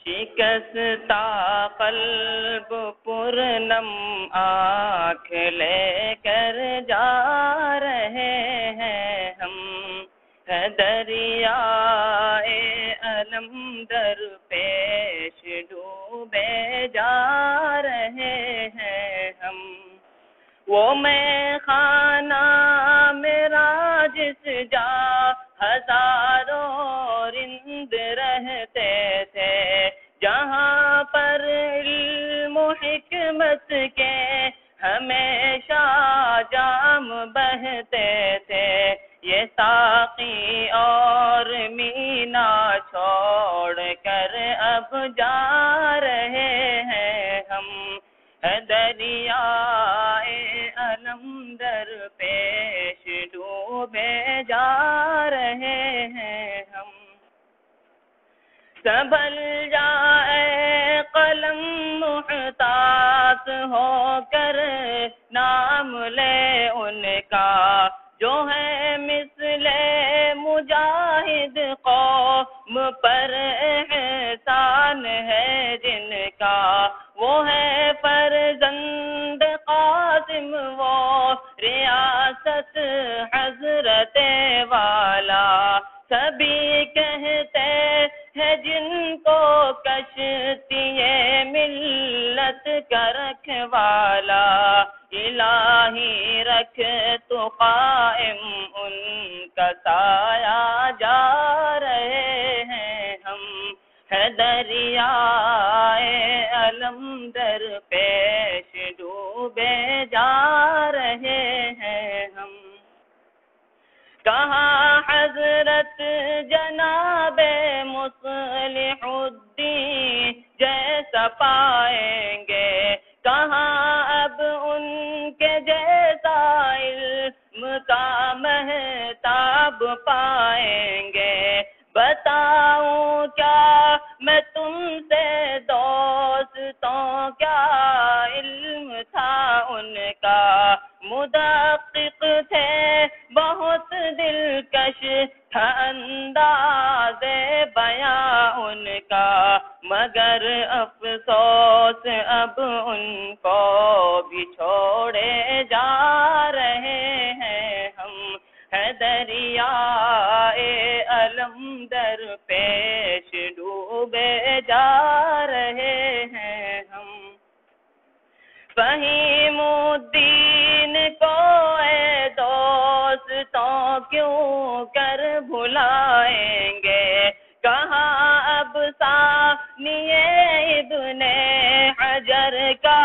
شکستہ قلب پرنم آنکھ لے کر جا رہے ہیں ہم، ہے دریائے علم در پیش ڈوبے جا رہے ہیں ہم۔ وہ میں خانہ میرا جس جا ہزاروں رند رہتے تھے، جہاں پر علم و حکمت کے ہمیشہ جام بہتے تھے، یہ ساقی اور مینا چھوڑ کر اب جا رہے ہیں ہم، ہے دریائے علم در پیش ڈوبے جا رہے ہیں ہم۔ سنبھل جائے قلم محتاط ہو کر، نام لے ان کا جو ہے مثل مجاہد، قوم پر احسان ہے جن کا، وہ ہے فرزند قاسم، وہ ریاست حضرت والا، سبھی کہتے ہیں جن کو کشتی ملت کا رکھوالا، الہی رکھ تو قائم ان کا سایہ، جا رہے ہیں ہم، ہے دریائے علم در پیش ڈوبے جا رہے ہیں ہم۔ کہاں حضرت جناب مصلح الدین جیسا پائیں گے، کہاں اب ان کے جیسا علم کا مہتاب پائیں گے، بتاؤں کیا میں تم سے دوستوں، کیا علم تھا ان کا، مدقق تھے بہت دلکش تھا انداز بیاں ان کا، مگر افسوس اب ان کو بھی چھوڑے جا رہے ہیں ہم، ہے دریائے علم در پیش ڈوبے جا رہے ہیں ہم۔ فہیم الدین کو اے دوستوں کیوں کر بھلائیں گے، کہاں اب ثانی ابن حجر کا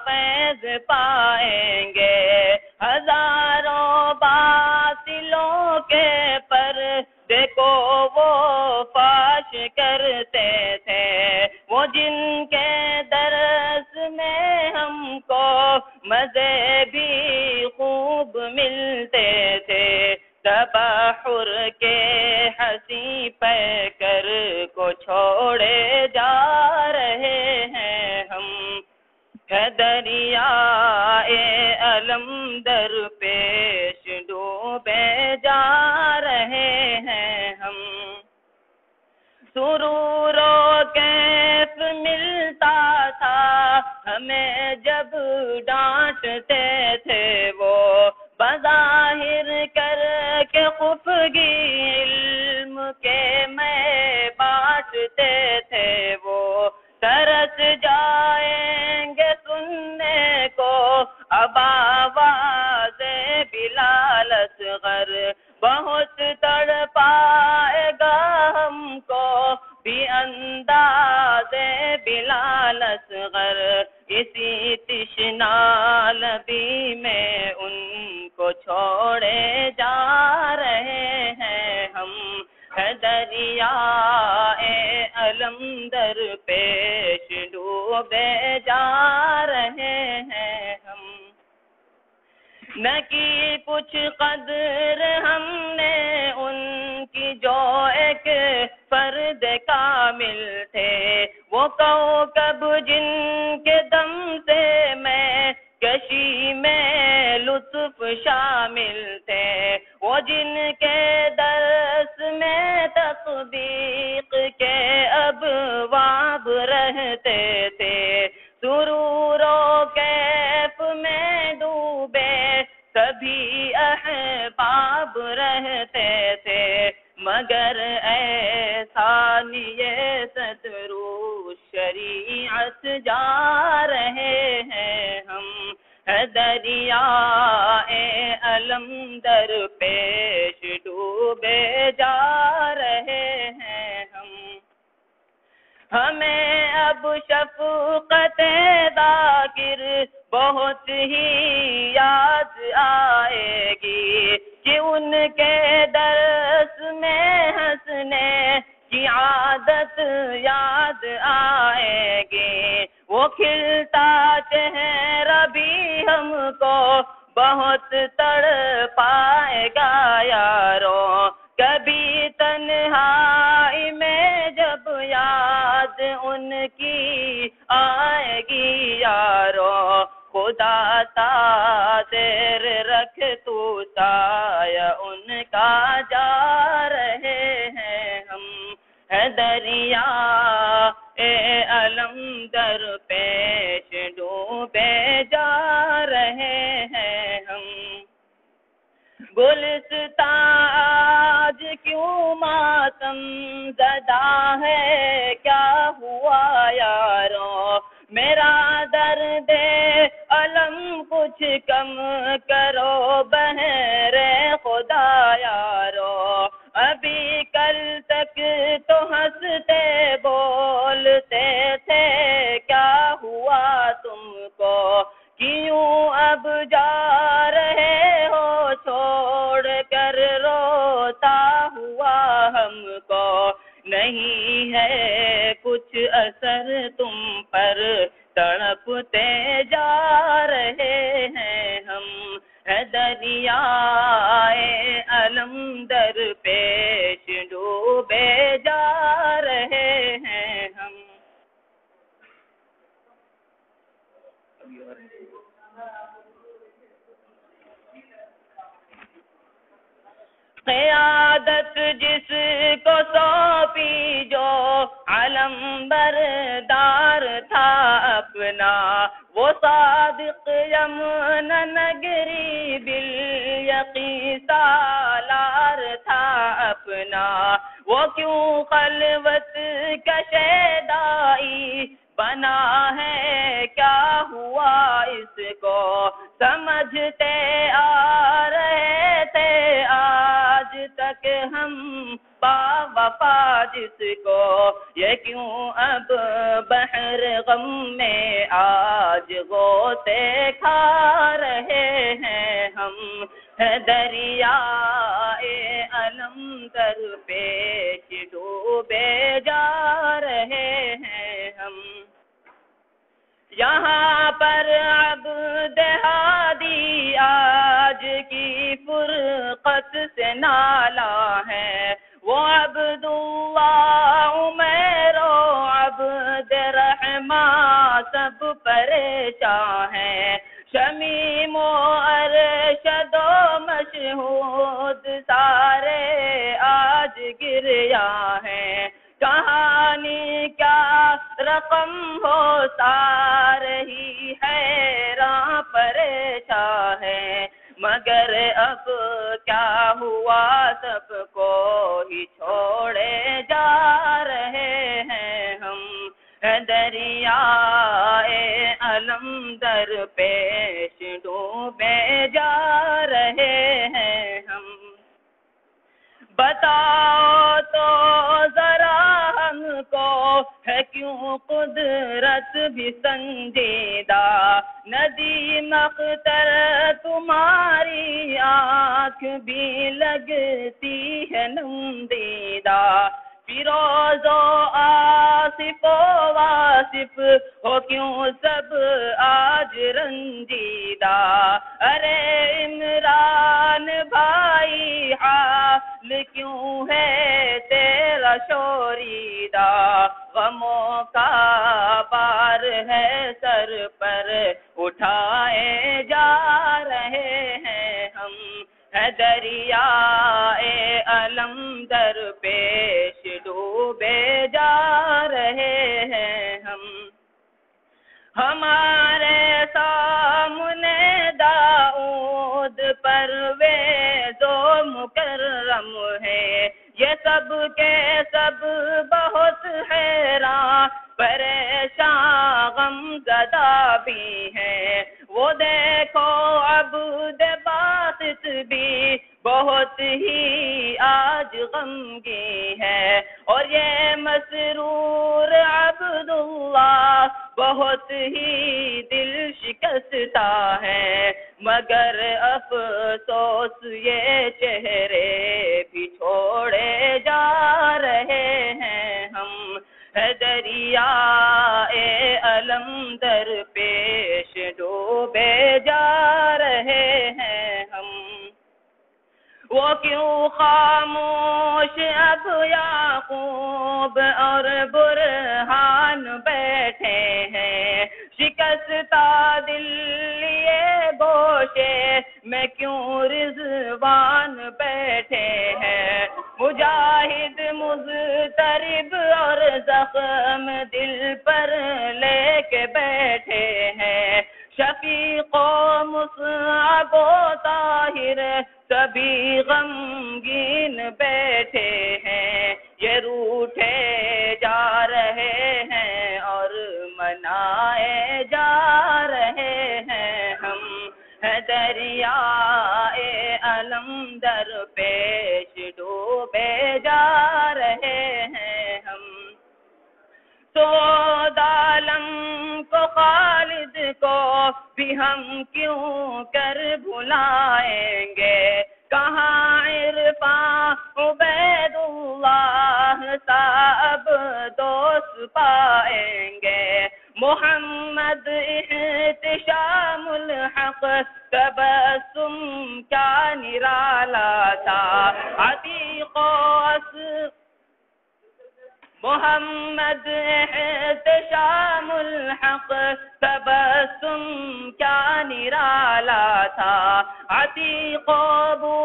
فیض پائیں گے، ہزاروں باطلوں کے پردے کو وہ فاش کرتے تھے، وہ جن کے درس میں ہم کو مزے بھی خوب ملتے تھے، تبحر کے ہنسی پیکر کو چھوڑے جا رہے ہیں ہم، ہے دریائے علم در پیش ڈوبے جا رہے ہیں ہم۔ سرور و کیف ملتا تھا ہمیں جب ڈانٹتے تھے وہ، بظاہر کر کے خفگی علم کے میں بانٹتے تھے وہ، ترس جائیں گے سننے کو اب آواز بلال اصغر، بہت تڑپائے گا ہم کو بھی انداز بلال اصغر، اسی تشنا لبی میں ان کو چھوڑے جا رہے ہیں ہم، ہے دریائے علم در پیش ڈوبے جا رہے ہیں ہم۔ نہ کی کچھ قدر ہم نے ان کی جو ایک فرد کامل تھے، وہ کوكب جن کے دم سے میں کشی میں لطف شامل تھے، وہ جن کے درس میں تصدیق کے ابواب تھے، مگر ایسا یہ سترو شریعت جا رہے ہیں ہم، ہے دریائے علم در پیش ڈوبے جا رہے ہیں ہم۔ ہمیں اب شفقت ذاکر بہت ہی یاد آئے گی، کہ ان کے درس میں ہنسنے کی عادت یاد آئے گی، وہ کھلتا چہرہ بھی ہم کو بہت تڑپائے گا یارو، کبھی تنہائی میں جب یاد ان کی آئے گی یارو، خدا تاثیر رکھ تو سایہ ان کا جا رہے ہیں ہم، ہے دریا علم در پیش ڈوبے جا رہے ہیں ہم۔ گلستان آج کیوں ماتم زدہ ہے، کیا ہوا یارو، میرا درد علم کچھ کم کرو بہر خدا یارو، ابھی کل تک تو ہنستے بولتے تھے، کیا ہوا تم کو، کیوں اب جا رہے ہو چھوڑ کر، روتا ہوا ہم کو، نہیں ہے کچھ اثر تم پر، تڑپتے جا رہے ہیں ہم، ہے دریائے علم در پیش ڈوبے جا رہے ہیں ہم۔ قیادت جس کو سونپی جو علم بردار تھا اپنا، وہ صادق یمن نگری بالیقین سالار تھا اپنا، وہ کیوں خلوت کا شیدائی بنا ہے، کیا ہوا اس کو، سمجھتے آ رہے تھے آج تک ہم با وفا جس کو، یہ کیوں اب بحر غم میں آج غوطے کھا رہے ہیں ہم، ہے دریائے علم در پیش ڈوبے جا رہے ہیں ہم۔ یہاں پر عبد ہادی آج کی فرقت سے نالا ہے، وہ عبداللہ عمیر و عبد الرحمن سب پریشان ہیں، شمیم و ارشد و مشہود سارے آج گریا ہیں، کہانی کیا رقم ہو سارے ہی حیران پریشان ہے، مگر اب کیا ہوا سب کو ہی چھوڑے جا رہے ہیں ہم، دریائے علم در پیش ڈوبے جا رہے ہیں ہم۔ بتاؤ تو ذرا ہم کو ہے کیوں قدرت بھی سنجیدہ، ندی مختر تمہاری آنکھ بھی لگتی ہے نمدیدہ، فیروز و آصف و واصف ہو کیوں سب آج رنجیدہ، ارے عمران بھائی حال کیوں ہے تیرا شوریدہ، غموں کا بار ہے سر پر اٹھائے جا رہے ہیں ہم، ہے دریائے علم در پیش ڈوبے جا رہے ہیں ہم۔ ہمارے سامنے داؤد پرویز و مکرم ہے، یہ سب کے سب بہت حیران پریشان غم زدہ بھی ہیں. وہ دیکھو عبد باسط بھی بہت ہی آج غمگی ہے، اور یہ مسرور عبداللہ بہت ہی دل شکستہ ہے. مگر افسوس یہ چہرے بھی چھوڑے جا رہے ہیں ہم. ہے دریائے علم در پیش ڈوبے جا رہے ہیں ہم. وہ کیوں خاموش اب یعقوب اور برہان بیٹھے ہیں، شکستہ دل لیے گوشے میں کیوں رضوان بیٹھے ہیں. مجاہد مضطرب اور زخم دل پر لے کے بیٹھے ہیں. شفیق و مصعب و طاہر سبھی غمگین بیٹھے ہیں. یہ روٹھے جا رہے ہیں اور منائے جا رہے ہیں ہم. ہے دریائے علم در پیش ڈوبے جا رہے ہیں ہم. تو عالم کو خالد کو بھی ہم کیوں کر بھلائیں گے. کہاں عرفان عبید اللہ صاحب دوست پائیں گے. محمد احتشام الحق تبسم کیا نرالا تھا. عتیق و محمد احتشام الحق تبسم کیا نرالا تھا. عتیق و ابو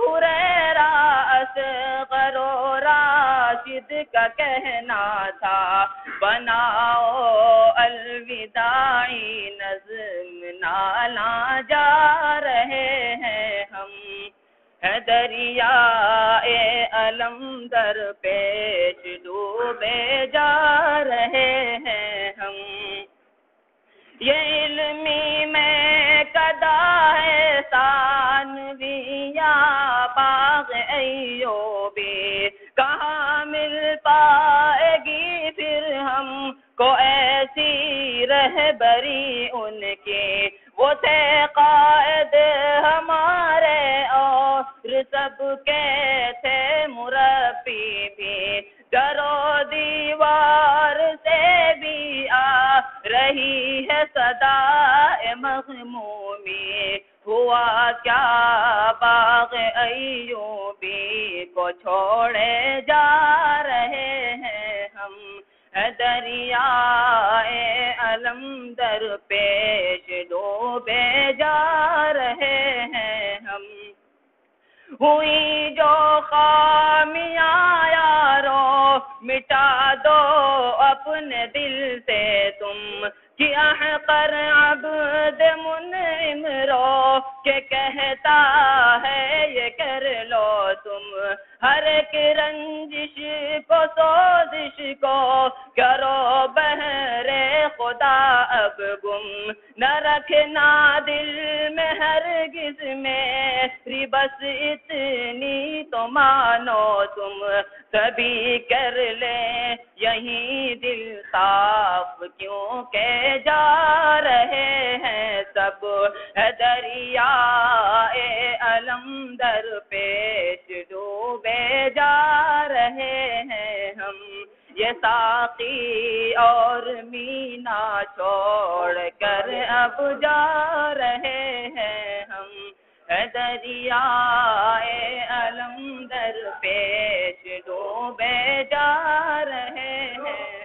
ہریرہ اصغر و راشد کا کہنا تھا. بناؤ الوداعی نظم نالاں جا رہے ہیں ہم. ہے دریائے علم در پیش ڈوبے جا رہے ہیں ہم. یہ علمی میں کدا ہے ثانوی یا باغ ایوبی. کہاں مل پائے گی پھر ہم کو ایسی رہبری ان کی. وہ تھے قائد ہمارے اور سب کے تھے مربی بھی. در و دیوار سے بھی آ رہی ہے صدا مغمومی. ہوا کیا باغ ایوبی کو چھوڑے جا رہے ہیں ہم. ہے دریائے علم در پیش ڈوبے جا رہے ہیں ہم. ہوئی جو خامیاں یارو مٹا دو اپنے دل سے تم. کیا ہے پر عبد منعم رو کہ کہتا ہے یہ کر لو تم. ہر ایک رنجش کو سوزش کو کرو بہرے خدا اب گم. نہ رکھنا دل میں ہرگز میری بس اتنی تو مانو تم. سبھی کر لیں یہیں دل صاف کیوں کہ جا رہے ہیں سب. ہے دریائے علم در پیش ڈوبے جا رہے ہیں ہم. یہ ساقی اور مینا چھوڑ کر اب جا رہے ہیں ہم. ہے دریائے علم در پیش ڈوبے جا رہے ہیں.